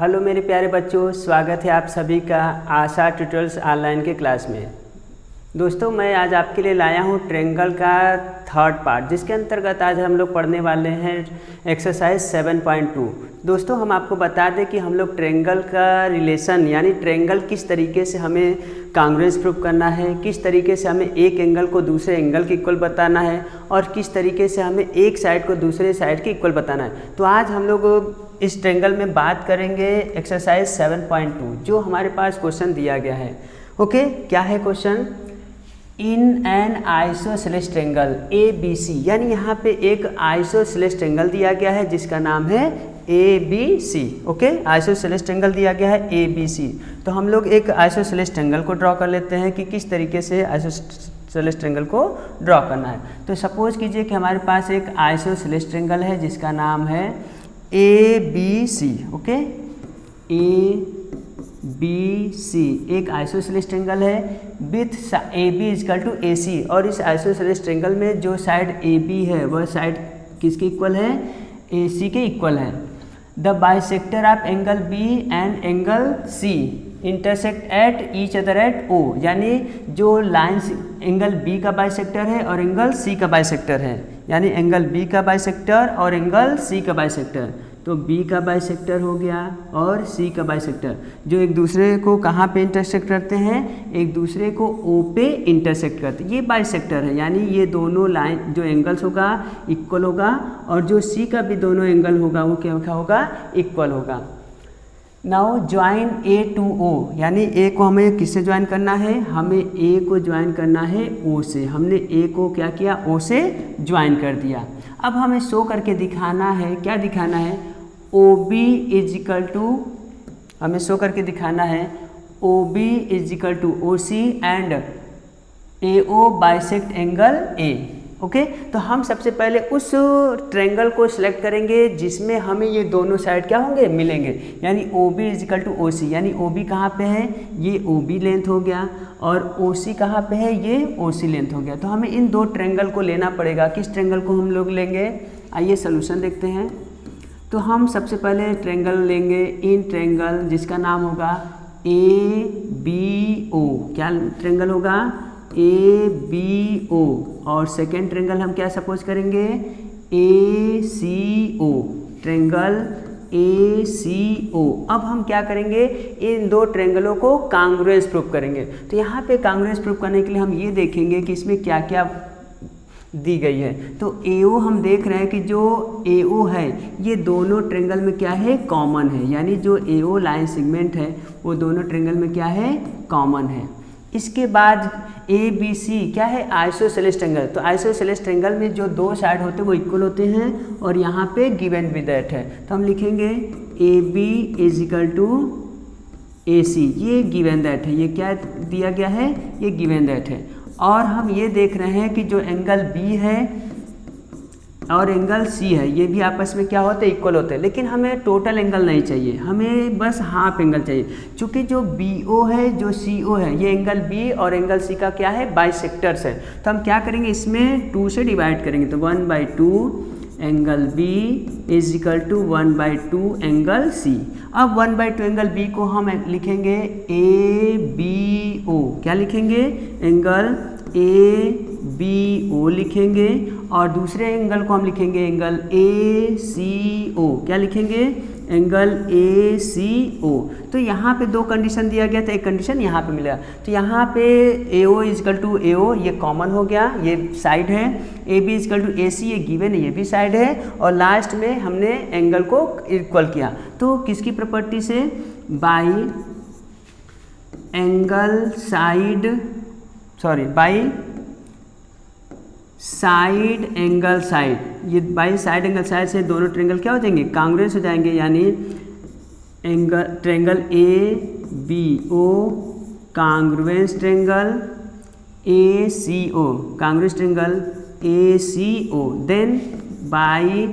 Hello मेरे प्यारे बच्चों, स्वागत है आप सभी का आशा ट्यूटोरियल्स ऑनलाइन के क्लास में। दोस्तों, मैं आज आपके लिए लाया हूँ ट्रायंगल का थर्ड पार्ट, जिसके अंतर्गत आज हम लोग पढ़ने वाले हैं एक्सरसाइज 7.2। दोस्तों, हम आपको बता दें कि हम लोग ट्रायंगल का रिलेशन यानी ट्रायंगल किस तरीके से हमें कांग्रुएंस प्रूव करना है, किस तरीके से हमें एक एंगल को दूसरे एंगल के इक्वल बताना है और किस तरीके से हमें एक साइड को दूसरे साइड के इक्वल बताना है। तो आज हम लोग इस ट्रायंगल में बात करेंगे एक्सरसाइज 7.2, जो हमारे पास क्वेश्चन दिया गया है। ओके, क्या है question? In an isosceles triangle ABC, यानी यहाँ पे एक आइसोसेलेस ट्रायंगल दिया गया है जिसका नाम है ABC। ओके, आइसोसेलेस ट्रायंगल दिया गया है ABC। तो हम लोग एक आइसोसेलेस ट्रायंगल को ड्रॉ कर लेते हैं कि किस तरीके से आइसोसेलेस ट्रायंगल को ड्रॉ करना है। तो सपोज कीजिए कि हमारे पास एक आइसोसेलेस ट्रायंगल है जिसका नाम है ABC। ओके, ABC एक आइसोसेलेस ट्रायंगल है विथ AB = AC, और इस आइसोसेलेस ट्रायंगल में जो साइड AB है वह साइड किसके इक्वल है? AC के इक्वल है। The bisector of angle B and angle C intersect at each other at O, यानी जो लाइन्स एंगल B का बाइसेक्टर है और एंगल C का बाइसेक्टर है, यानी एंगल B का बाइसेक्टर और एंगल C का बाइसेक्टर। तो B का बाइसेक्टर हो गया और C का बाइसेक्टर, जो एक दूसरे को कहाँ पे इंटरसेक्ट करते हैं? एक दूसरे को O पे इंटरसेक्ट करते हैं। ये बाइसेक्टर है, यानी ये दोनों लाइन जो एंगल्स होगा इक्वल होगा, और जो C का भी दोनों एंगल होगा वो क्या होगा? इक्वल होगा। Now join A to O, यानी A को हमें किससे ज्वाइन करना है? हमें A को ज्वाइन करना है O से। हमने A को क्या किया? O से ज्वाइन कर दिया। अब हमें शो करके दिखाना है, क्या दिखाना है? OB = हमें शो करके दिखाना है OB = OC and AO bisect angle A। Okay, तो हम सबसे पहले उस ट्रायंगल को सिलेक्ट करेंगे जिसमें हमें ये दोनों साइड क्या होंगे? मिलेंगे, यानी OB = OC, यानी OB कहाँ पे है? ये OB लेंथ हो गया, और OC कहाँ पे है? ये OC लेंथ हो गया। तो हमें इन दो ट्रायंगल को लेना पड़ेगा। किस ट्रायंगल को हम लोग लेंगे? आइए सोल्यूशन देखते हैं। तो हम सबसे पहले ट्रायंगल लेंगे इन ट्रायंगल जिसका नाम होगा ABO। क्या ट्रायंगल होगा? ABO। और सेकेंड ट्रायंगल हम क्या सपोज करेंगे? ACO, triangle ACO। अब हम क्या करेंगे? इन दो ट्रायंगलों को कांग्रुएंस प्रूव करेंगे। तो यहाँ पे कांग्रुएंस प्रूव करने के लिए हम ये देखेंगे कि इसमें क्या क्या दी गई है। तो AO हम देख रहे हैं कि जो AO है ये दोनों ट्रायंगल में क्या है? कॉमन है, यानी जो AO लाइन सेगमेंट है वो दोनों ट्रायंगल में क्या है? कॉमन है। इसके बाद ABC क्या है? Isosceles triangle. तो आइसोसेलेस ट्रायंगल में जो दो साइड होते हैं वो इक्वल होते हैं, और यहाँ पे गिवन विद दैट है। तो हम लिखेंगे AB = AC, ये गिवन दैट है। ये क्या दिया गया है? ये गिवन दैट है। और हम ये देख रहे हैं कि जो एंगल B है और एंगल C है ये भी आपस में क्या होते हैं? इक्वल होते हैं। लेकिन हमें टोटल एंगल नहीं चाहिए, हमें बस हाफ एंगल चाहिए। चूँकि जो BO है जो CO है ये एंगल B और एंगल C का क्या है? बाइसेक्टर्स है। तो हम क्या करेंगे? इसमें 2 से डिवाइड करेंगे। तो 1/2 एंगल B = 1/2 एंगल C। अब 1/2 एंगल B को हम लिखेंगे ABO। क्या लिखेंगे? एंगल ABO लिखेंगे, और दूसरे एंगल को हम लिखेंगे एंगल ACO। क्या लिखेंगे? Angle ACO। तो यहाँ पे दो कंडीशन दिया गया था, एक कंडीशन यहाँ पे मिला। तो यहाँ पे AO = AO ये कॉमन हो गया, ये साइड है। AB = AC ये गिवन है, ये भी साइड है। और लास्ट में हमने एंगल को इक्वल किया। तो किसकी प्रॉपर्टी से? बाई साइड एंगल साइड, ये बाई साइड एंगल साइड से दोनों ट्रायंगल क्या हो जाएंगे? कांग्रुएंस हो जाएंगे, यानी angle triangle ABO congruence triangle ACO, congruence triangle ACO। Then by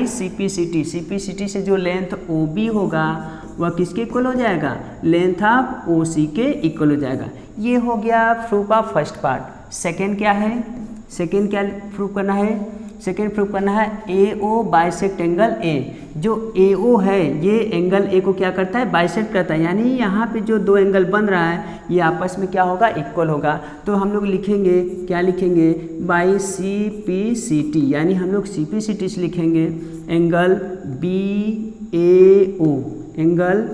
CPCT से जो लेंथ OB होगा वह किसके इक्वल हो जाएगा? लेंथ ऑफ OC के इक्वल हो जाएगा। ये हो गया proof of first part. Second क्या है? सेकेंड क्या प्रूव करना है? सेकेंड प्रूफ करना है AO बाइसेक्ट एंगल A। जो AO है ये एंगल A को क्या करता है, बाइसेक्ट करता है, यानी यहाँ पे जो दो एंगल बन रहा है ये आपस में क्या होगा, इक्वल होगा। तो हम लोग लिखेंगे, क्या लिखेंगे, बाई CPCT, यानी हम लोग CPCT से लिखेंगे angle BAO, angle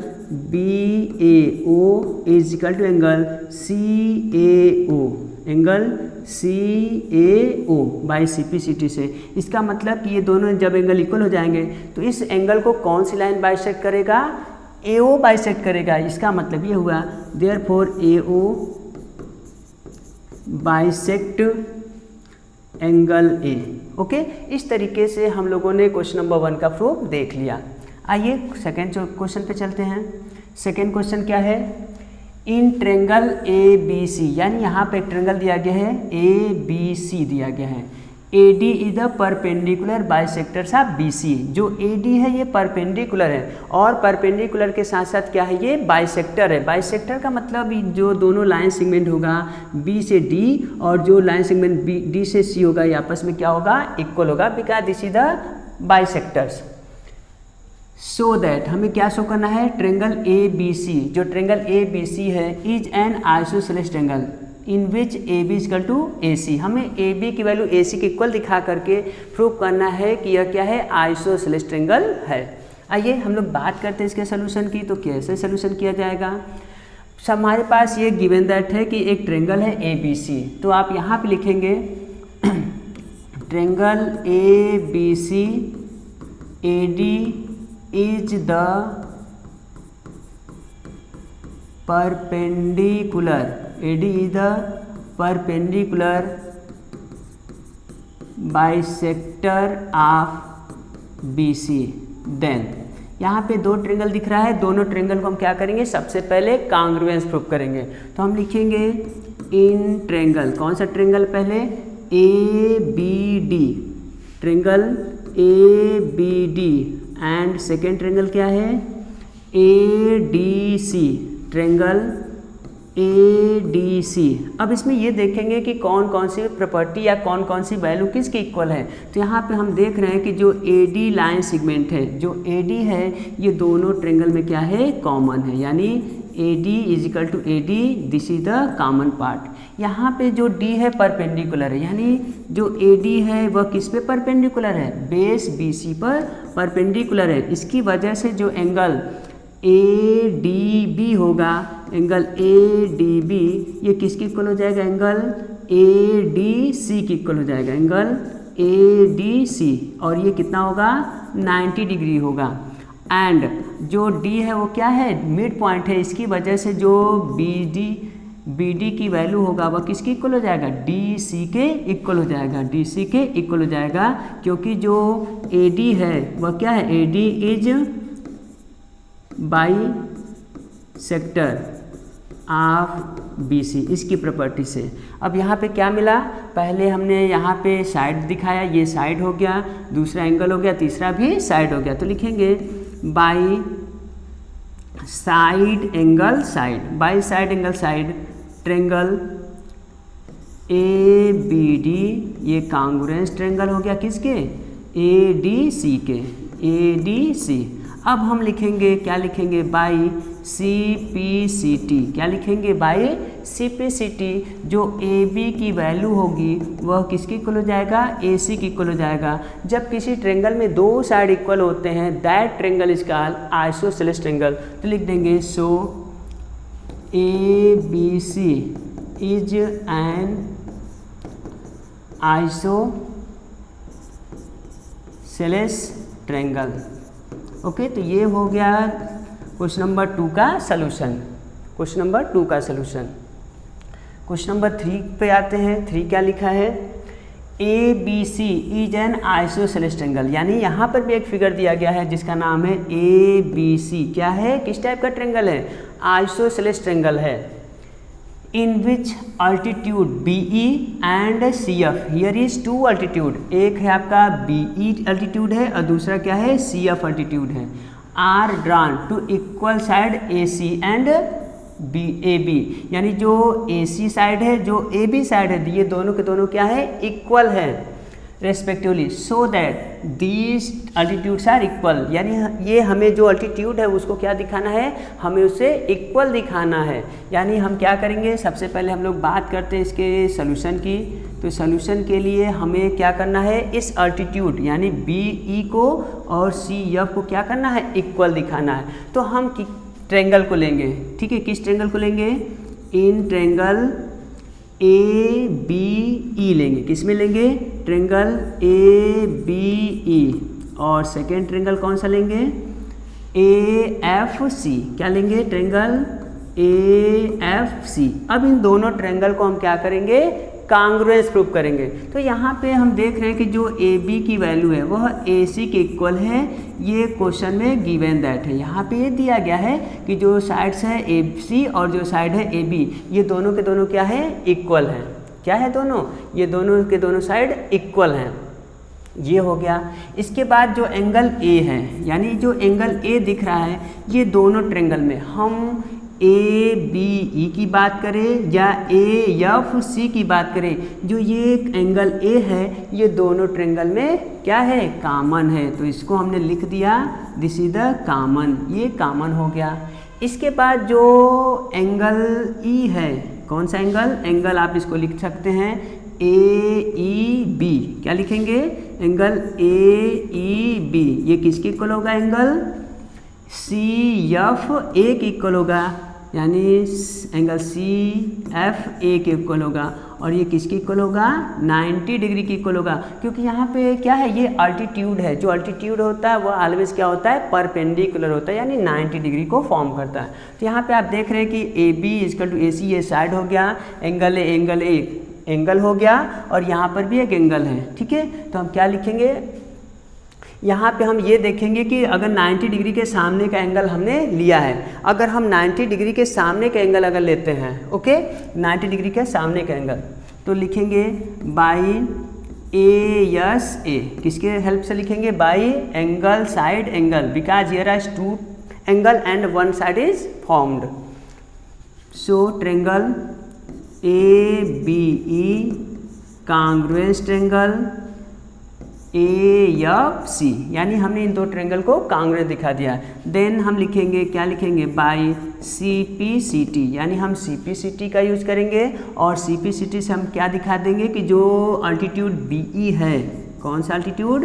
BAO is equal to angle CAO, angle CAO by CPCT से। इसका मतलब कि ये दोनों जब एंगल इक्वल हो जाएंगे तो इस एंगल को कौन सी लाइन बाइसेक्ट करेगा, AO बाइसेक्ट करेगा। इसका मतलब ये हुआ therefore AO bisect angle A। Okay, इस तरीके से हम लोगों ने क्वेश्चन नंबर 1 का प्रूफ देख लिया। आइए सेकेंड क्वेश्चन पे चलते हैं। सेकेंड क्वेश्चन क्या है, इन ट्रेंगल ABC, यानी यहाँ पे एक ट्रेंगल दिया गया है ABC दिया गया है, AD is the perpendicular bisectors of BC। जो AD है ये परपेंडिकुलर है और परपेंडिकुलर के साथ साथ क्या है, ये बाइसेक्टर है। बाइसेक्टर का मतलब जो दोनों लाइन सेगमेंट होगा B से D और जो लाइन सेगमेंट D से C होगा ये आपस में क्या होगा, इक्वल होगा, because this is the bisectors. So that हमें क्या शो करना है, ट्रेंगल ABC, जो ट्रेंगल ABC है is an isosceles triangle in which AB equal to AC। हमें AB की वैल्यू AC के इक्वल दिखा करके प्रूव करना है कि यह क्या है, आइसोसेलेस ट्रेंगल है। आइए हम लोग बात करते हैं इसके सोल्यूशन की। तो कैसे सोल्यूशन किया जाएगा, हमारे पास ये गिवन दैट है कि एक ट्रेंगल है ABC, तो आप यहाँ पे लिखेंगे triangle ABC AD is the perpendicular, AD is the perpendicular bisector of BC। Then यहाँ पे दो ट्रेंगल दिख रहा है, दोनों ट्रेंगल को हम क्या करेंगे, सबसे पहले कांग्रुएंस प्रूव करेंगे। तो हम लिखेंगे इन ट्रेंगल, कौन सा ट्रेंगल, पहले ABD, triangle ABD and second triangle क्या है, ADC, ट्रेंगल ADC। अब इसमें ये देखेंगे कि कौन कौन सी प्रॉपर्टी या कौन कौन सी वैल्यू किसकी इक्वल है। तो यहाँ पे हम देख रहे हैं कि जो AD लाइन सेगमेंट है, जो AD है ये दोनों ट्रेंगल में क्या है, कॉमन है, यानी AD is equal to AD, this is the common part. यहाँ पे जो D है परपेंडिकुलर है, यानी जो AD है वह किस पे परपेंडिकुलर है, बेस BC पर परपेंडिकुलर है। इसकी वजह से जो एंगल ADB होगा, एंगल ADB ये किसकी इक्वल हो जाएगा, एंगल ADC की इक्वल हो जाएगा, एंगल ADC, और ये कितना होगा, 90 डिग्री होगा। एंड जो D है वो क्या है, मिड पॉइंट है, इसकी वजह से जो BD की वैल्यू होगा वह किसकी इक्वल हो जाएगा, DC के इक्वल हो जाएगा, DC के इक्वल हो जाएगा, क्योंकि जो AD है वह क्या है, AD is by sector of BC, इसकी प्रॉपर्टी से। अब यहाँ पे क्या मिला, पहले हमने यहाँ पे साइड दिखाया, ये साइड हो गया, दूसरा एंगल हो गया, तीसरा भी साइड हो गया। तो लिखेंगे by side angle side, by side angle side, triangle ABD ये कांग्रुएंस ट्रेंगल हो गया किसके, ADC के, ADC। अब हम लिखेंगे, क्या लिखेंगे, बाई CPCT, क्या लिखेंगे, बाई CPCT। जो AB की वैल्यू होगी वह किसकी इक्वल हो जाएगा, AC की इक्वल हो जाएगा। जब किसी ट्रेंगल में दो साइड इक्वल होते हैं that triangle is called isosceles triangle. तो लिख देंगे सो ABC is an isosceles triangle. Okay, तो ये हो गया क्वेश्चन नंबर 2 का सलूशन, क्वेश्चन नंबर 2 का सलूशन। क्वेश्चन नंबर 3 पे आते हैं। 3 क्या लिखा है, ABC is an isosceles triangle, यानी यहाँ पर भी एक फिगर दिया गया है जिसका नाम है ABC। क्या है, किस टाइप का ट्रेंगल है, आइसोसेलेस ट्रेंगल है। In which altitude BE and CF, here is 2 altitude, एक है आपका BE अल्टीट्यूड है और दूसरा क्या है, CF अल्टीट्यूड है, are drawn to equal side AC and AB, यानी जो AC साइड है, जो AB साइड है, ये दोनों के दोनों क्या है, इक्वल है। Respectively so that these altitudes are equal, यानी ये हमें जो अल्टीट्यूड है उसको क्या दिखाना है, हमें उसे इक्वल दिखाना है। यानी हम क्या करेंगे, सबसे पहले हम लोग बात करते हैं इसके सोल्यूशन की। तो सोल्यूशन के लिए हमें क्या करना है, इस अल्टीट्यूड यानी बी ई को और सी एफ को क्या करना है, इक्वल दिखाना है। तो हम ट्रेंगल को लेंगे, ठीक है, किस ट्रेंगल को लेंगे, इन ट्रेंगल ए बी ई लेंगे। किस में लेंगे, ट्रेंगल ए बी ई, और सेकेंड ट्रेंगल कौन सा लेंगे, ए एफ सी। क्या लेंगे, ट्रेंगल ए एफ सी। अब इन दोनों ट्रेंगल को हम क्या करेंगे, कांग्रुएंस प्रूव करेंगे। तो यहाँ पे हम देख रहे हैं कि जो ए बी की वैल्यू है वह ए सी के इक्वल है, ये क्वेश्चन में गिवन दैट है। यहाँ पे ये दिया गया है कि जो साइड्स है ए सी और जो साइड है ए बी, ये दोनों के दोनों क्या है, इक्वल हैं। क्या है दोनों, ये दोनों के दोनों साइड इक्वल हैं। ये हो गया। इसके बाद जो एंगल ए है, यानी जो एंगल ए दिख रहा है, ये दोनों ट्रेंगल में हम ए बी ई की बात करें या ए एफ सी की बात करें, जो ये एंगल ए है ये दोनों ट्रेंगल में क्या है, कामन है। तो इसको हमने लिख दिया, दिस इज द कामन, ये कामन हो गया। इसके बाद जो एंगल ई है, कौन सा एंगल, एंगल आप इसको लिख सकते हैं ए ई बी। क्या लिखेंगे, एंगल ए ई बी, ये किसके इक्वल होगा, एंगल सी एफ ए के इक्वल होगा, यानी एंगल सी एफ ए के इक्वल होगा। और ये किसके इक्वल होगा, 90 डिग्री के इक्वल होगा, क्योंकि यहाँ पे क्या है, ये अल्टीट्यूड है। जो अल्टीट्यूड होता है वो ऑलवेज क्या होता है, परपेंडिकुलर होता है, यानी 90 डिग्री को फॉर्म करता है। तो यहाँ पे आप देख रहे हैं कि ए बी इजकल टू ए सी, ये साइड हो गया, एंगल ए एंगल हो गया, और यहाँ पर भी एक एंगल है, ठीक है। तो हम क्या लिखेंगे, यहाँ पे हम ये देखेंगे कि अगर 90 डिग्री के सामने का एंगल हमने लिया है, अगर हम 90 डिग्री के सामने का एंगल अगर लेते हैं, ओके, 90 डिग्री के सामने का एंगल, तो लिखेंगे बाई ए एस ए, किसके हेल्प से लिखेंगे, by angle side angle, because here are two angle and one side is formed. So triangle A B E congruence triangle A F C, यानी हमने इन दो ट्रेंगल को कांग्रुएंस दिखा दिया। देन हम लिखेंगे, क्या लिखेंगे, by C P C T, यानी हम सी पी सी टी का यूज करेंगे, और सी पी सी टी से हम क्या दिखा देंगे कि जो अल्टीट्यूड बी ई है, कौन सा अल्टीट्यूड,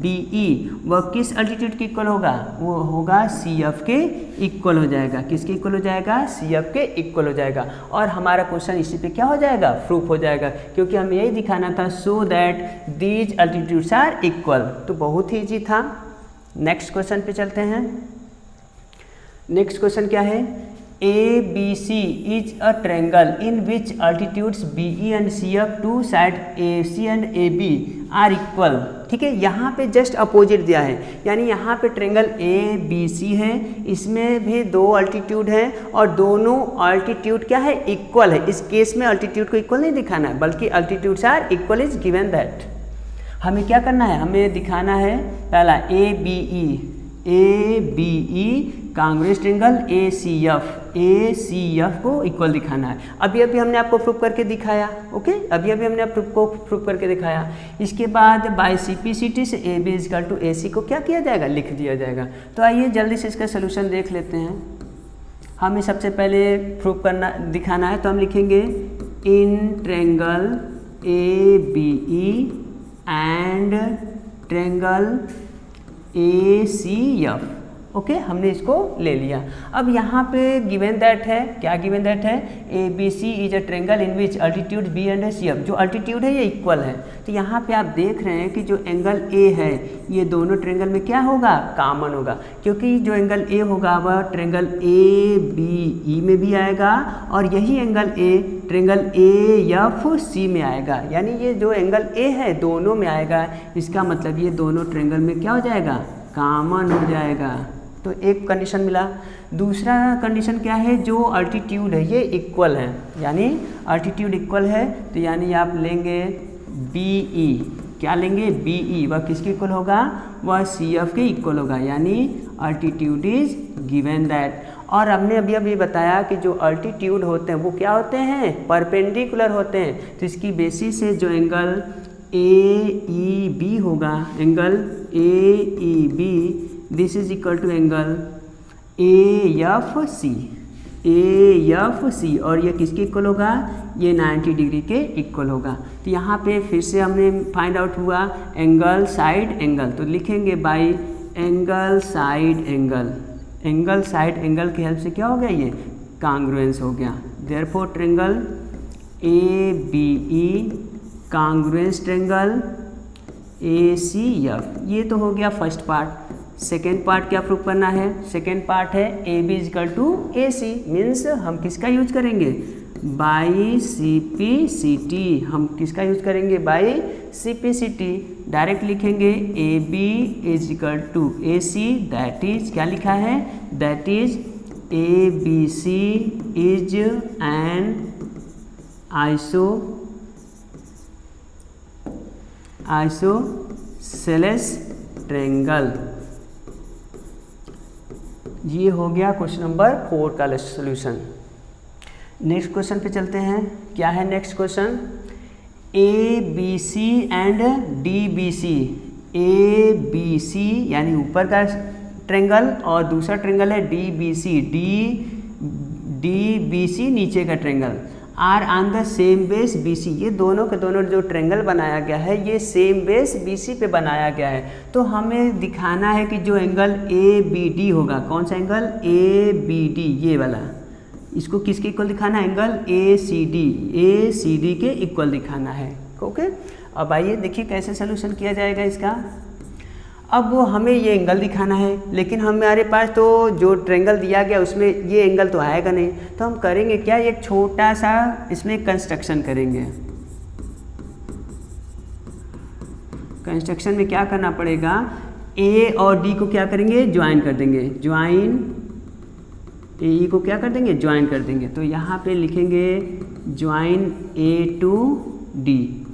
बी ई, वह किस अल्टीट्यूड के इक्वल होगा, वो होगा सी एफ के इक्वल हो जाएगा। किसके इक्वल हो जाएगा, सी एफ के इक्वल हो जाएगा। और हमारा क्वेश्चन इसी पे क्या हो जाएगा, प्रूफ हो जाएगा, क्योंकि हमें यही दिखाना था, so that these altitudes are equal. तो बहुत ही ईजी था। नेक्स्ट क्वेश्चन पे चलते हैं। नेक्स्ट क्वेश्चन क्या है, A B C is a triangle in which altitudes B E and C F, to side A C and A B are equal. ठीक है, यहाँ पे जस्ट अपोजिट दिया है, यानी यहाँ पे ट्रेंगल ए बी सी है, इसमें भी दो अल्टीट्यूड है और दोनों अल्टीट्यूड क्या है, इक्वल है। इस केस में अल्टीट्यूड को इक्वल नहीं दिखाना है, बल्कि altitudes are equal is given that. हमें क्या करना है, हमें दिखाना है पहला A B E congruence triangle A C F को इक्वल दिखाना है। अभी हमने आपको प्रूफ करके दिखाया, ओके, अभी हमने आपको प्रूफ करके दिखाया। इसके बाद by C P C T से A B is equal to A C को क्या किया जाएगा, लिख दिया जाएगा। तो आइए जल्दी से इसका सोल्यूशन देख लेते हैं। हमें सबसे पहले प्रूफ दिखाना है, तो हम लिखेंगे in triangle A B E and triangle A C F, okay, हमने इसको ले लिया। अब यहाँ पे गिवन दैट है, क्या गिवन दैट है, A B C is a triangle in which altitude B and C F, जो अल्टीट्यूड है ये इक्वल है। तो यहाँ पे आप देख रहे हैं कि जो एंगल ए है ये दोनों ट्रेंगल में क्या होगा, कामन होगा, क्योंकि जो एंगल ए होगा वह ट्रेंगल ए बी ई में भी आएगा, और यही angle A triangle A F C में आएगा, यानी ये जो एंगल ए है दोनों में आएगा। इसका मतलब ये दोनों ट्रेंगल में क्या हो जाएगा, कामन हो जाएगा। तो एक कंडीशन मिला। दूसरा कंडीशन क्या है, जो अल्टीट्यूड है ये इक्वल है, यानी अल्टीट्यूड इक्वल है, तो यानी आप लेंगे बी ई, क्या लेंगे, बी ई, वह किसके इक्वल होगा, वह सी एफ के इक्वल होगा, यानी अल्टीट्यूड इज गिवन दैट। और हमने अभी बताया कि जो अल्टीट्यूड होते हैं वो क्या होते हैं, परपेंडिकुलर होते हैं। तो इसकी बेसिस से जो एंगल AEB होगा, angle AEB this is equal to angle AFC, AFC, और ये किसके इक्वल होगा, ये 90 डिग्री के इक्वल होगा। तो यहाँ पे फिर से हमने फाइंड आउट हुआ एंगल साइड एंगल, तो लिखेंगे by angle side angle, angle side angle की हेल्प से क्या हो गया, ये कांग्रुएंस हो गया। Therefore triangle ABE congruence triangle ACF, ये तो हो गया फर्स्ट पार्ट। सेकेंड पार्ट क्या प्रूव करना है, सेकेंड पार्ट है AB is equal to AC, means हम किसका यूज करेंगे, बाई CPCT, हम किसका यूज करेंगे, बाई CPCT। डायरेक्ट लिखेंगे AB is equal to AC, that is क्या लिखा है, that is ABC is an isosceles triangle. ये हो गया क्वेश्चन नंबर 4 का सॉल्यूशन। नेक्स्ट क्वेश्चन पे चलते हैं। क्या है next question, ABC and DBC, ABC यानी ऊपर का ट्रेंगल और दूसरा ट्रेंगल है DBC, DBC नीचे का triangle, are on the same base BC, ये दोनों के दोनों जो ट्रेंगल बनाया गया है ये सेम बेस BC पे बनाया गया है। तो हमें दिखाना है कि जो एंगल ABD होगा, कौन सा एंगल ABD, ये वाला, इसको किसके इक्वल दिखाना है, एंगल ACD के इक्वल दिखाना है। ओके, अब आइए देखिए कैसे सोल्यूशन किया जाएगा इसका। अब वो हमें ये एंगल दिखाना है, लेकिन हमारे पास तो जो ट्रेंगल दिया गया उसमें ये एंगल तो आएगा नहीं, तो हम करेंगे क्या, एक छोटा सा इसमें कंस्ट्रक्शन करेंगे। कंस्ट्रक्शन में क्या करना पड़ेगा, A और D को क्या करेंगे, ज्वाइन कर देंगे, ज्वाइन AE को क्या कर देंगे, ज्वाइन कर देंगे। तो यहाँ पे लिखेंगे ज्वाइन A टू D,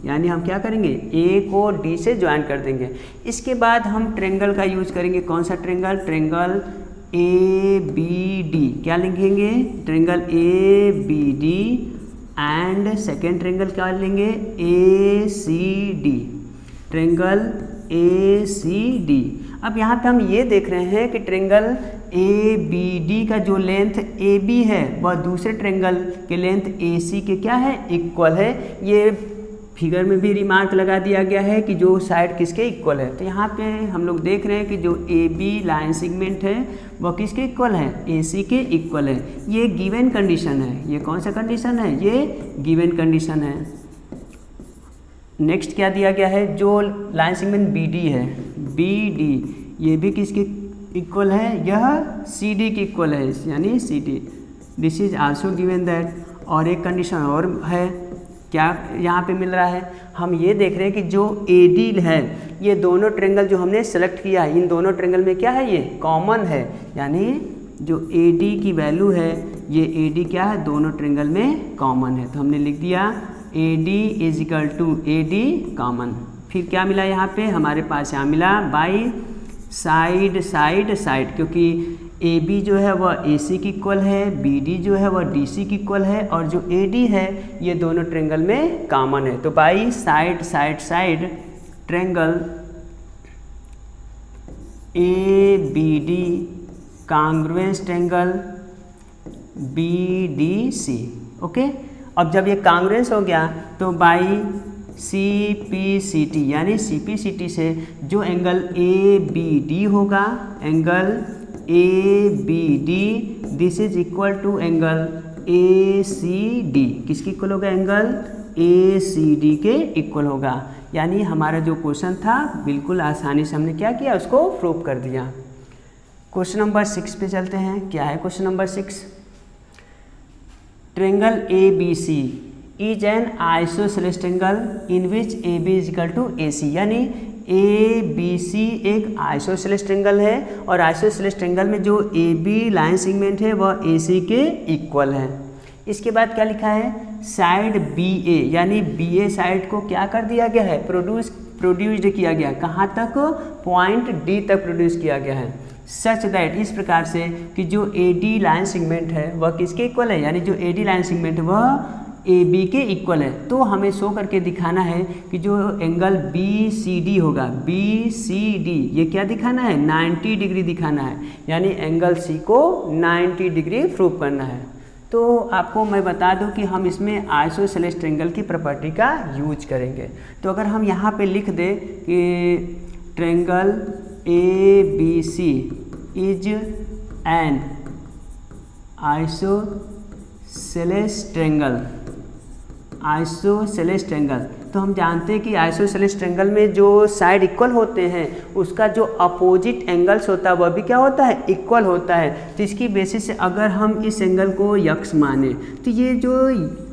यानी हम क्या करेंगे, A को D से ज्वाइन कर देंगे। इसके बाद हम ट्रेंगल का यूज करेंगे, कौन सा ट्रेंगल, ट्रेंगल ABD, क्या लिखेंगे, triangle ABD and second triangle क्या लेंगे, ACD, ट्रेंगल ACD। अब यहाँ पे हम ये देख रहे हैं कि ट्रेंगल ABD का जो लेंथ AB है वह दूसरे ट्रेंगल के लेंथ AC के क्या है, इक्वल है। ये फिगर में भी रिमार्क लगा दिया गया है कि जो साइड किसके इक्वल है। तो यहाँ पे हम लोग देख रहे हैं कि जो AB लाइन सेगमेंट है वह किसके इक्वल है, AC के इक्वल है। ये गिवन कंडीशन है, ये कौन सा कंडीशन है, ये गिवन कंडीशन है। नेक्स्ट क्या दिया गया है, जो लाइन सेगमेंट BD है, BD ये भी किसके इक्वल है, यह CD के इक्वल है, यानी CD, this is also given that. और एक कंडीशन और है, क्या यहाँ पे मिल रहा है, हम ये देख रहे हैं कि जो AD है, ये दोनों ट्रेंगल जो हमने सेलेक्ट किया है, इन दोनों ट्रेंगल में क्या है, ये कॉमन है, यानी जो AD की वैल्यू है, ये AD क्या है, दोनों ट्रेंगल में कॉमन है। तो हमने लिख दिया AD is equal to AD common. फिर क्या मिला यहाँ पे, हमारे पास यहाँ मिला बाई साइड साइड साइड, क्योंकि AB जो है वह AC की इक्वल है, BD जो है वह DC की इक्वल है, और जो AD है ये दोनों ट्रेंगल में कॉमन है। तो by side side side triangle ABD congruence triangle BDC। Okay, अब जब ये कांग्रुएंस हो गया तो बाई CPCT, यानी CPCT से जो एंगल ABD होगा, angle ABD this is equal to angle ACD, किसकी इक्वल होगा, एंगल ACD के इक्वल होगा। यानी हमारा जो क्वेश्चन था बिल्कुल आसानी से हमने क्या किया, उसको प्रूव कर दिया। क्वेश्चन नंबर 6 पे चलते हैं। क्या है question number 6, triangle ABC is an isosceles triangle in which AB is equal to AC, यानी ABC एक आइसोसेलेस ट्रेंगल है और आइसोसेलेस ट्रेंगल में जो AB लाइन सेगमेंट है वह AC के इक्वल है। इसके बाद क्या लिखा है, साइड BA, यानी BA साइड को क्या कर दिया गया है, प्रोड्यूस्ड किया गया, कहाँ तक, पॉइंट D तक प्रोड्यूस किया गया है। सच दैट, इस प्रकार से कि जो AD लाइन सेगमेंट है वह किसके इक्वल है, यानी जो AD लाइन सेगमेंट वह ए बी के इक्वल है। तो हमें शो करके दिखाना है कि जो एंगल बी सी डी होगा, बी सी डी, ये क्या दिखाना है, 90 डिग्री दिखाना है, यानी एंगल सी को 90 डिग्री प्रूव करना है। तो आपको मैं बता दूं कि हम इसमें आइसोसेलेस ट्रायंगल की प्रॉपर्टी का यूज करेंगे। तो अगर हम यहाँ पे लिख दें कि triangle A B C is an isosceles triangle, isosceles triangle, तो हम जानते हैं कि आइसोसेलेस ट्रायंगल में जो साइड इक्वल होते हैं उसका जो अपोजिट एंगल्स होता है वह भी क्या होता है, इक्वल होता है। तो इसकी बेसिस से अगर हम इस एंगल को यक्स माने तो ये जो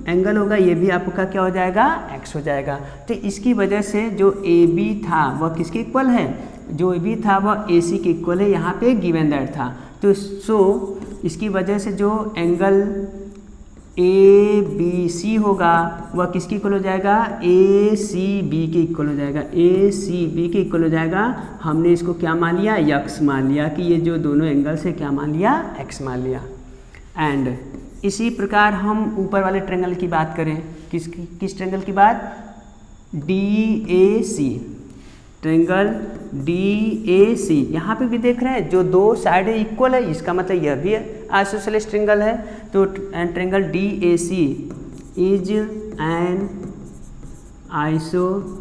एंगल होगा ये भी आपका क्या हो जाएगा, एक्स हो जाएगा। तो इसकी वजह से जो ए बी था वह किसके इक्वल है, जो ए बी था वह ए सी के इक्वल है, यहाँ पे गिवन दैट था। तो सो इसकी वजह से जो एंगल ए बी सी होगा वह किसके इक्वल हो जाएगा, ए सी बी के इक्वल हो जाएगा, ए सी बी के इक्वल हो जाएगा। हमने इसको क्या मान लिया, यक्स मान लिया कि ये जो दोनों एंगल से क्या मान लिया, एक्स मान लिया। एंड इसी प्रकार हम ऊपर वाले ट्रायंगल की बात करें, किस ट्रायंगल की बात, D A C, triangle D A C. यहाँ पे भी देख रहे हैं जो दो साइड इक्वल है, इसका मतलब यह भी आइसोसेलेस ट्रायंगल है। तो triangle D A C is an isosceles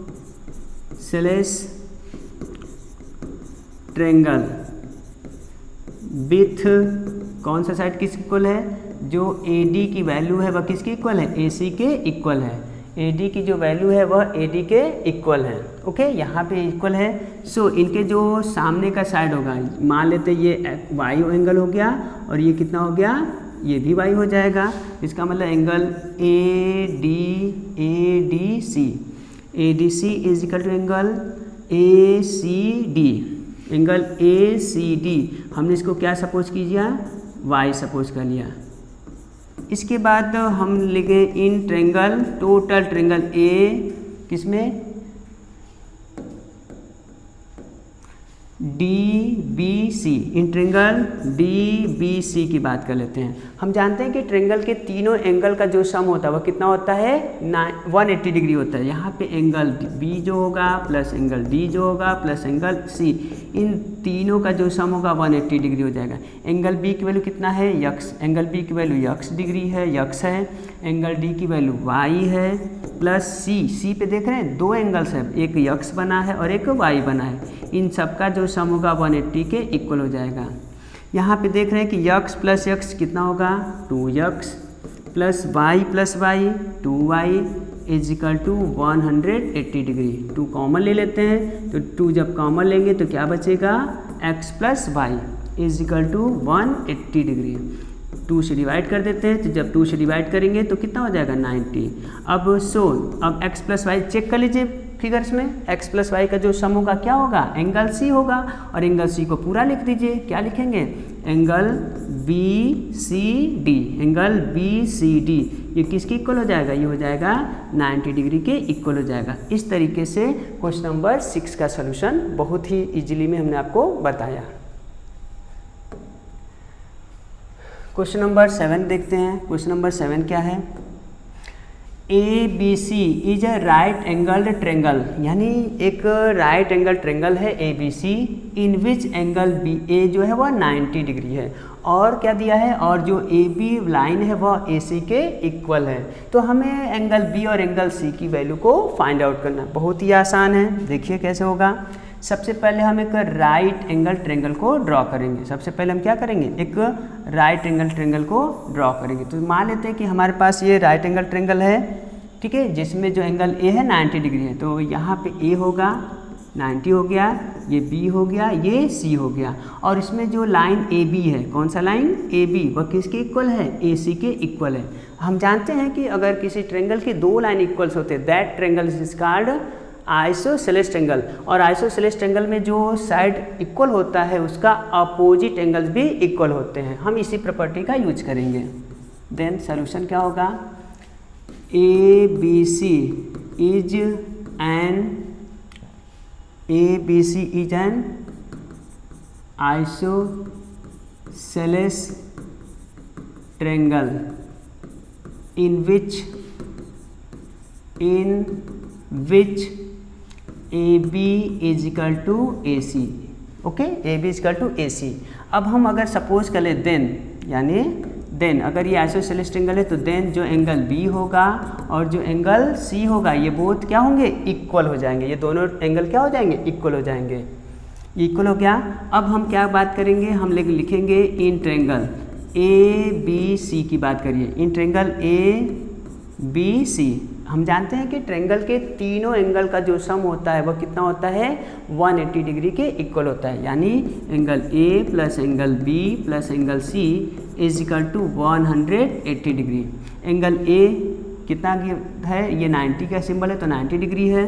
triangle with कौन सा साइड किसके इक्वल है, जो ए डी की वैल्यू है वह किसके इक्वल है, ए सी के इक्वल है। ए डी की जो वैल्यू है वह ए डी के इक्वल है। ओके, यहाँ पे इक्वल है। सो इनके जो सामने का साइड होगा, मान लेते ये वाई एंगल हो गया और ये कितना हो गया, ये भी वाई हो जाएगा। इसका मतलब angle A D C is equal to angle A C D, angle A C D हमने इसको क्या सपोज कीजिए, वाई सपोज कर लिया। इसके बाद हम लिखे in triangle, total triangle A किसमें, D B C, in triangle D B C की बात कर लेते हैं। हम जानते हैं कि ट्रायंगल के तीनों एंगल का जो सम होता है वह कितना होता है, 180 डिग्री होता है। यहाँ पे एंगल बी जो होगा प्लस एंगल डी जो होगा प्लस एंगल सी, इन तीनों का जो सम होगा 180 डिग्री हो जाएगा। एंगल बी की वैल्यू कितना है, यक्स, एंगल बी की वैल्यू यक्स डिग्री है, यक्स है। एंगल डी की वैल्यू वाई है प्लस सी पे देख रहे हैं दो एंगल्स है, एक यक्स बना है और एक वाई बना है। इन सब का जो सम होगा 180 के इक्वल हो जाएगा। यहाँ पे देख रहे हैं कि यक्स प्लस यक्स कितना होगा, 2x plus Y 2y is equal to 180 degree. 2 common ले लेते हैं, तो 2 जब कॉमन लेंगे तो क्या बचेगा, x plus Y is equal to 180 degree. 2 से डिवाइड कर देते हैं, तो जब 2 से डिवाइड करेंगे तो कितना हो जाएगा, 90। अब अब x प्लस वाई चेक कर लीजिए फिगर्स में, x प्लस वाई का जो सम होगा क्या होगा, एंगल सी होगा, और एंगल सी को पूरा लिख दीजिए। क्या लिखेंगे, angle B C D, angle B C D ये किसके इक्वल हो जाएगा, ये हो जाएगा 90 डिग्री के इक्वल हो जाएगा। इस तरीके से क्वेश्चन नंबर 6 का सलूशन बहुत ही इजीली में हमने आपको बताया। क्वेश्चन नंबर 7 देखते हैं। क्वेश्चन नंबर 7 क्या है, A B C is a right angled triangle, यानी एक राइट एंगल ट्रेंगल है A B C, in which angle B A जो है वह 90 डिग्री है, और क्या दिया है, और जो ए बी लाइन है वह ए सी के इक्वल है। तो हमें एंगल बी और एंगल सी की वैल्यू को फाइंड आउट करना है। बहुत ही आसान है, देखिए कैसे होगा। सबसे पहले हम एक राइट एंगल ट्रेंगल को ड्रॉ करेंगे। सबसे पहले हम क्या करेंगे, एक राइट एंगल ट्रेंगल को ड्रॉ करेंगे। तो मान लेते हैं कि हमारे पास ये राइट एंगल ट्रेंगल है, ठीक है, जिसमें जो एंगल ए है 90 डिग्री है। तो यहाँ पे ए होगा 90 हो गया, ये बी हो गया, ये सी हो गया, और इसमें जो लाइन ए बी है, कौन सा लाइन, ए बी, वह किसके इक्वल है, ए सी के इक्वल है। हम जानते हैं कि अगर किसी ट्रेंगल की दो लाइन इक्वल्स होते हैं, that triangle is called isosceles triangle, और आइसोसेलेस ट्रेंगल में जो साइड इक्वल होता है उसका अपोजिट एंगल्स भी इक्वल होते हैं। हम इसी प्रॉपर्टी का यूज करेंगे। देन सॉल्यूशन क्या होगा, A B C is an isosceles triangle in which in which A B is equal to A C. Okay, A B is equal to A C. अब हम अगर सपोज कर ले then, यानी then अगर ये आइसोसेलेस ट्रायंगल है तो देन जो एंगल बी होगा और जो एंगल सी होगा ये बोथ क्या होंगे, इक्वल हो जाएंगे। ये दोनों एंगल क्या हो जाएंगे, इक्वल हो जाएंगे। इक्वल हो गया। अब हम क्या बात करेंगे, हम लिखेंगे इन ट्रायंगल ए बी सी की बात करिए। इन ट्रायंगल ए बी सी हम जानते हैं कि ट्रायंगल के तीनों एंगल का जो सम होता है वह कितना होता है, 180 डिग्री के इक्वल होता है। यानी angle A plus angle B plus angle C is equal to 180 degree. Angle A कितना है, ये 90 का सिंबल है तो 90 डिग्री है,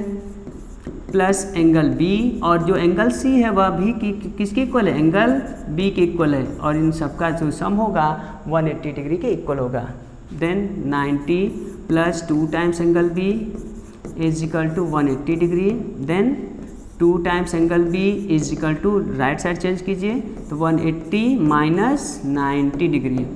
प्लस एंगल बी और जो एंगल सी है वह भी किसके इक्वल है, एंगल बी के इक्वल है। और इन सबका जो सम होगा 180 डिग्री के इक्वल होगा। Then 90 plus 2 times angle B is equal to 180 degree. Then 2 times angle B is equal to, right side change कीजिए तो 180 minus 90 degree.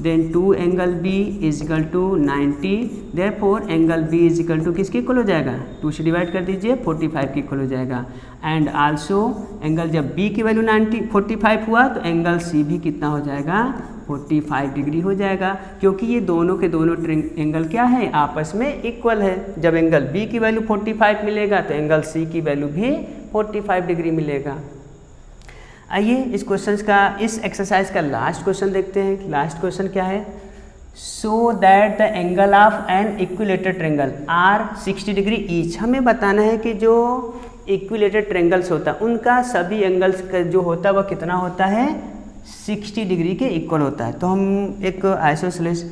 Then 2 angle B is equal to 90, therefore angle B is equal to किसके equal हो जाएगा, 2 से divide कर दीजिए 45 के equal हो जाएगा। एंड आल्सो एंगल जब बी की वैल्यू 45 हुआ तो एंगल सी भी कितना हो जाएगा, 45 डिग्री हो जाएगा, क्योंकि ये दोनों के दोनों एंगल क्या है, आपस में इक्वल है। जब एंगल बी की वैल्यू 45 मिलेगा तो एंगल सी की वैल्यू भी 45 डिग्री मिलेगा। आइए इस क्वेश्चन का, इस एक्सरसाइज का लास्ट क्वेश्चन देखते हैं। लास्ट क्वेश्चन क्या है, so that the angle of an equilateral triangle are 60 degree each. हमें बताना है कि जो इक्विलेटरल ट्रायंगल्स होता है उनका सभी एंगल्स का जो होता है वह कितना होता है, 60 डिग्री के इक्वल होता है। तो हम एक आइसोसेलेस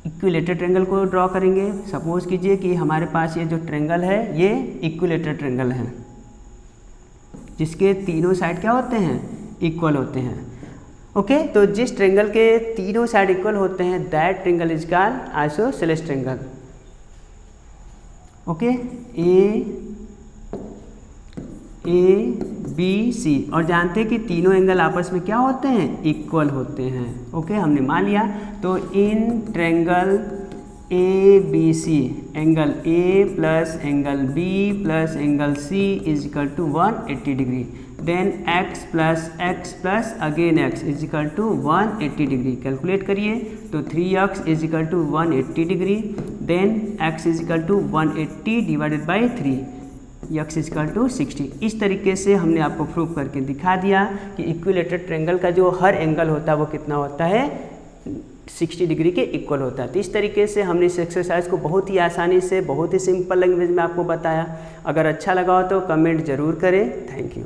इक्विलेटरल ट्रायंगल को ड्रॉ करेंगे। सपोज कीजिए कि हमारे पास ये जो ट्रायंगल है ये इक्विलेटरल ट्रायंगल है जिसके तीनों साइड क्या होते हैं, इक्वल होते हैं। ओके, तो जिस ट्रायंगल के तीनों साइड इक्वल होते हैं that triangle is called isosceles triangle. Okay, A B C, और जानते हैं कि तीनों एंगल आपस में क्या होते हैं, इक्वल होते हैं। ओके, हमने मान लिया। तो इन triangle A B C angle A plus angle B plus angle C is equal to 180 degree. Then x plus again x is equal to 180 degree. Calculate करिए तो 3x is equal to 180 degree. Then x is equal to 180 divided by 3, x is equal to 60। इस तरीके से हमने आपको prove करके दिखा दिया कि इक्विलेटरल ट्रायंगल का जो हर एंगल होता है वो कितना होता है, 60 डिग्री के इक्वल होता है। तो इस तरीके से हमने इस एक्सरसाइज को बहुत ही आसानी से, बहुत ही सिंपल लैंग्वेज में आपको बताया। अगर अच्छा लगा हो तो कमेंट ज़रूर करें। Thank you.